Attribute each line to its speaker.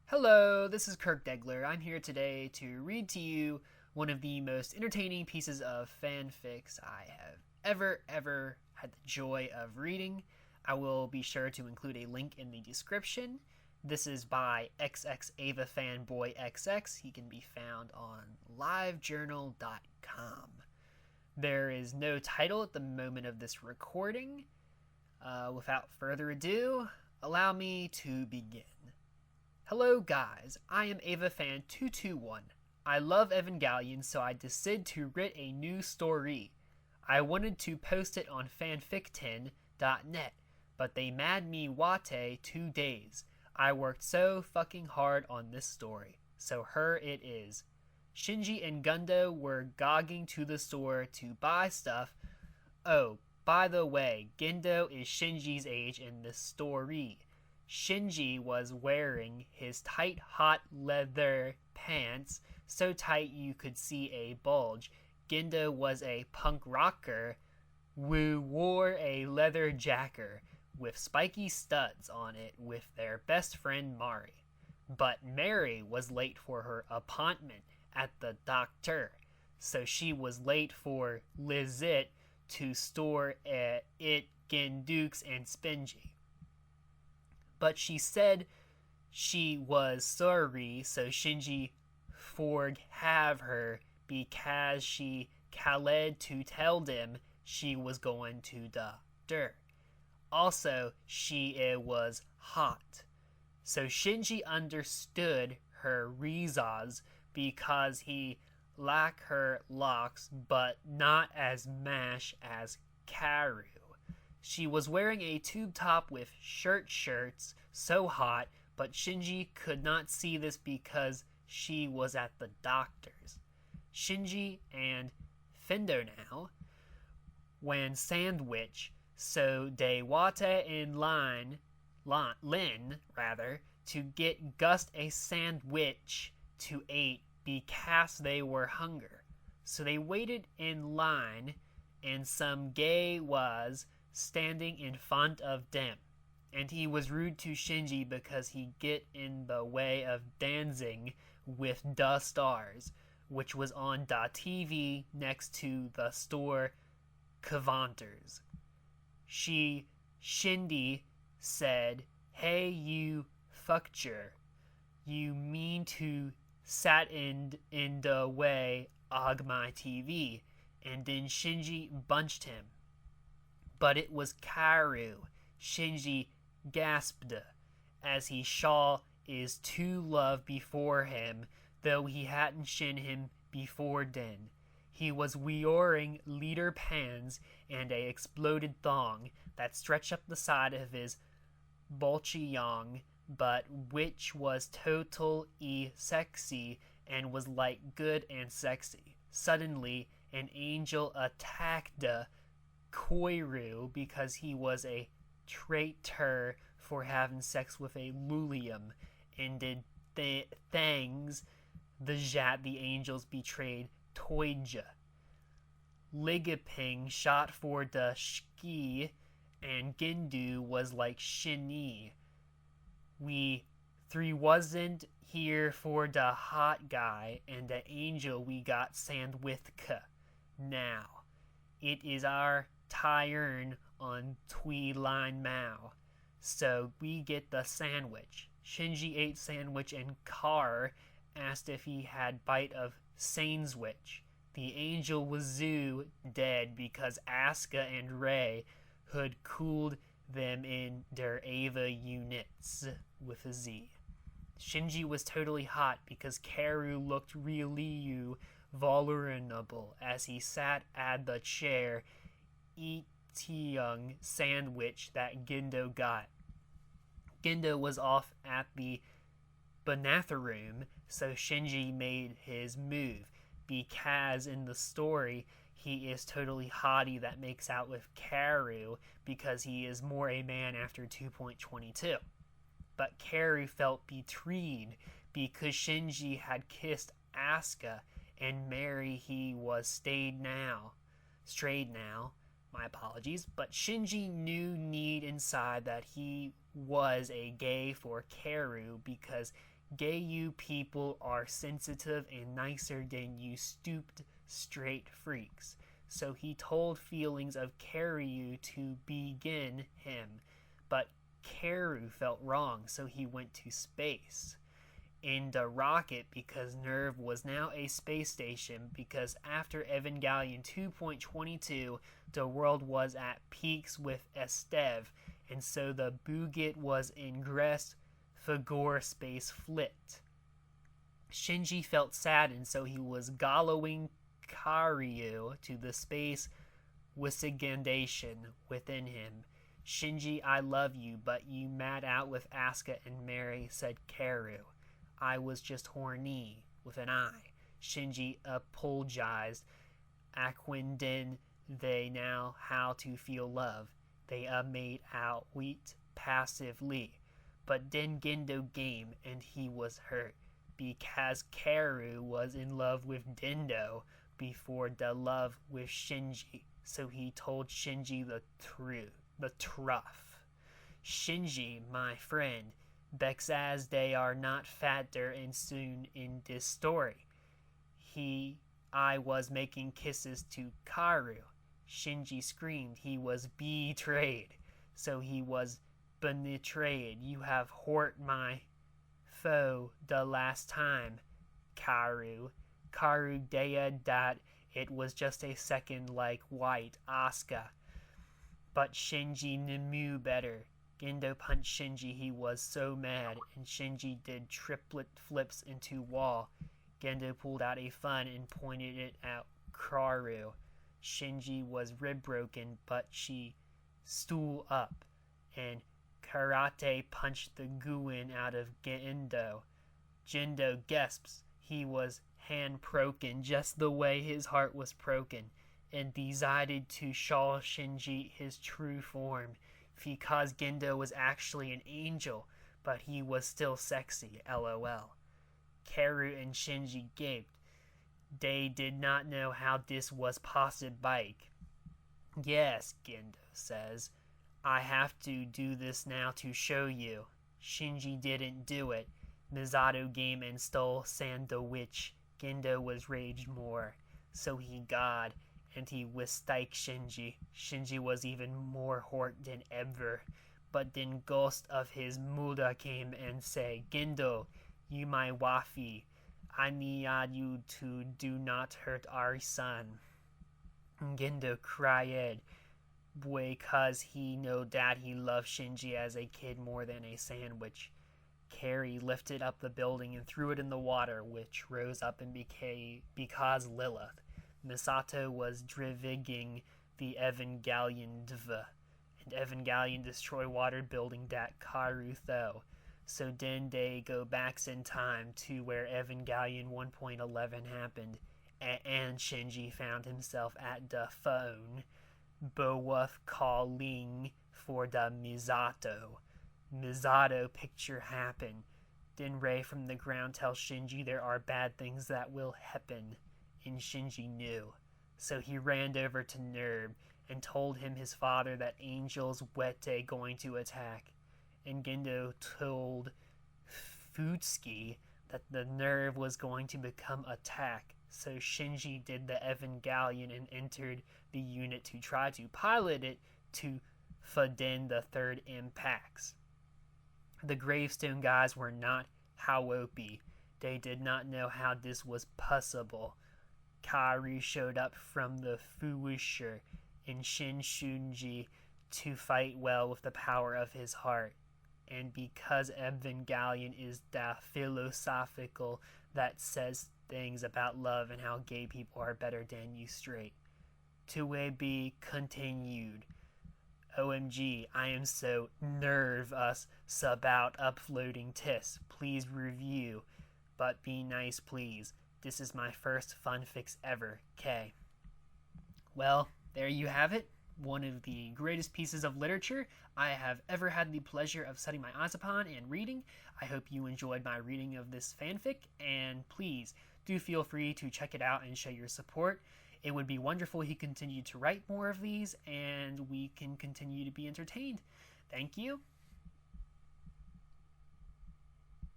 Speaker 1: Hello, this is Kirk Degler. I'm here today to read to you one of the most entertaining pieces of fanfics I have ever had the joy of reading. I will be sure to include a link in the description. This is by XX Ava Fanboy XX. He can be found on livejournal.com. There is no title at the moment of this recording. Without further ado, allow me to begin. Hello guys, I am AvaFan221. I love Evangelion, so I decided to write a new story. I wanted to post it on Fanfiction.net, but they mad me wate 2 days. I worked so fucking hard on this story, so her it is. Shinji and Gundo were gogging to the store to buy stuff. Oh, by the way, Gendo is Shinji's age in this story. Shinji was wearing his tight hot leather pants, so tight you could see a bulge. Gendo was a punk rocker who wore a leather jacket with spiky studs on it with their best friend Mari. But Mary was late for her appointment at the doctor, so she was late for Lizette to store it Gendukes and Spingy. But she said she was sorry, so Shinji forgave her because she called to tell them she was going to doctor. Also, she was hot. So Shinji understood her reasons because he liked her locks, but not as much as Karu. She was wearing a tube top with shirts, so hot, but Shinji could not see this because she was at the doctor's. Shinji and Fendo now, when sandwich, so they wate in Lin, to get Gust a sandwich to eat because they were hunger. So they waited in line, and some gay was standing in front of them, and he was rude to Shinji because he get in the way of dancing with the stars, which was on the TV next to the store Cavanters. Shindy said, "Hey you fucker, you mean to sat in the way of my TV," and then Shinji bunched him. But it was Karu. Shinji gasped as he saw his true love before him, though he hadn't seen him before then. He was wearing leader pants and a exploded thong that stretched up the side of his bolchiyong, but which was total-y sexy and was like good and sexy. Suddenly, an angel attacked Koiru because he was a traitor for having sex with a Lulium, and did things the angels betrayed Toija. Ligaping shot for the Shiki, and Gindu was like Shinny. We three wasn't here for the hot guy, and the angel we got sand with ka. Now, it is our turn on Tui Line Mao, so we get the sandwich. Shinji ate sandwich, and Kar asked if he had bite of sandwich. The angel was Zoo dead because Asuka and Rei had cooled them in their Ava units with a Z. Shinji was totally hot because Karu looked really vulnerable as he sat at the chair eating sandwich that Gendo got. Gendo was off at the bathroom, so Shinji made his move, because in the story he is totally hottie that makes out with Karu because he is more a man after 2.22. But Karu felt betrayed because Shinji had kissed Asuka, and Mary he was strayed now, my apologies, but Shinji knew inside that he was a gay for Karu because Gay you people are sensitive and nicer than you stooped straight freaks. So he told feelings of Karyu to begin him, but Karu felt wrong, so he went to space. In the rocket, because NERVE was now a space station, because after Evangelion 2.22, the world was at peaks with Estev, and so the Buget was ingress Fagor space flit. Shinji felt sad, and so he was gallowing Karyu to the space Wisigandation within him. Shinji, I love you, but you mad out with Asuka and Mary, said Karu. I was just horny, with an I. Shinji apologized. Aquindin, they now how to feel love. They made out wheat passively. But then Gendo game, and he was hurt, because Karu was in love with Dendo before the love with Shinji, so he told Shinji the truth. Shinji, my friend, because they are not fatter and soon in this story. I was making kisses to Karu. Shinji screamed he was betrayed, so he was betrayed. You have hurt my foe the last time, Karu. Karu dead that it was just a second like white Asuka. But Shinji knew better. Gendo punched Shinji, he was so mad, and Shinji did triplet flips into wall. Gendo pulled out a fun and pointed it at Karu. Shinji was rib broken, but she stood up, and Karate punched the Guin out of Gendo. Gendo gasps. He was hand broken just the way his heart was broken, and decided to show Shinji his true form, because Gendo was actually an angel, but he was still sexy, lol. Karu and Shinji gaped. They did not know how this was possible. Yes, Gendo says. I have to do this now to show you. Shinji didn't do it. Misato game and stole Sandwich. Gendo was raged more. So he got, and he wistike Shinji. Shinji was even more hurt than ever. But then ghost of his Muda came and say, Gendo, you my wafi. I need you to do not hurt our son. Gendo cried, because he know that he loved Shinji as a kid more than a sandwich. Carrie lifted up the building and threw it in the water, which rose up and became because Lilith. Misato was driving the Evangelion and Evangelion destroy water building that Karu though. So then they go back in time to where Evangelion 1.11 happened, and Shinji found himself at the phone, both calling for the Misato. Misato picture happened. Then Ray from the ground tells Shinji there are bad things that will happen, and Shinji knew. So he ran over to NERVE and told him his father that angels wete going to attack. And Gendo told Futsuki that the NERVE was going to become attack. So Shinji did the Evangelion and entered the unit to try to pilot it to Faden the third impacts. The gravestone guys were not Hawopi. They did not know how this was possible. Karu showed up from the Fuisher in Shinshunji to fight well with the power of his heart. And because Evangelion is the philosophical that says things about love and how gay people are better than you straight. To be continued. OMG, I am so nervous about uploading this. Please review, but be nice please. This is my first fanfics ever, K. Well, there you have it. One of the greatest pieces of literature I have ever had the pleasure of setting my eyes upon and reading. I hope you enjoyed my reading of this fanfic, and please do feel free to check it out and show your support. It would be wonderful if he continued to write more of these, and we can continue to be entertained. Thank you.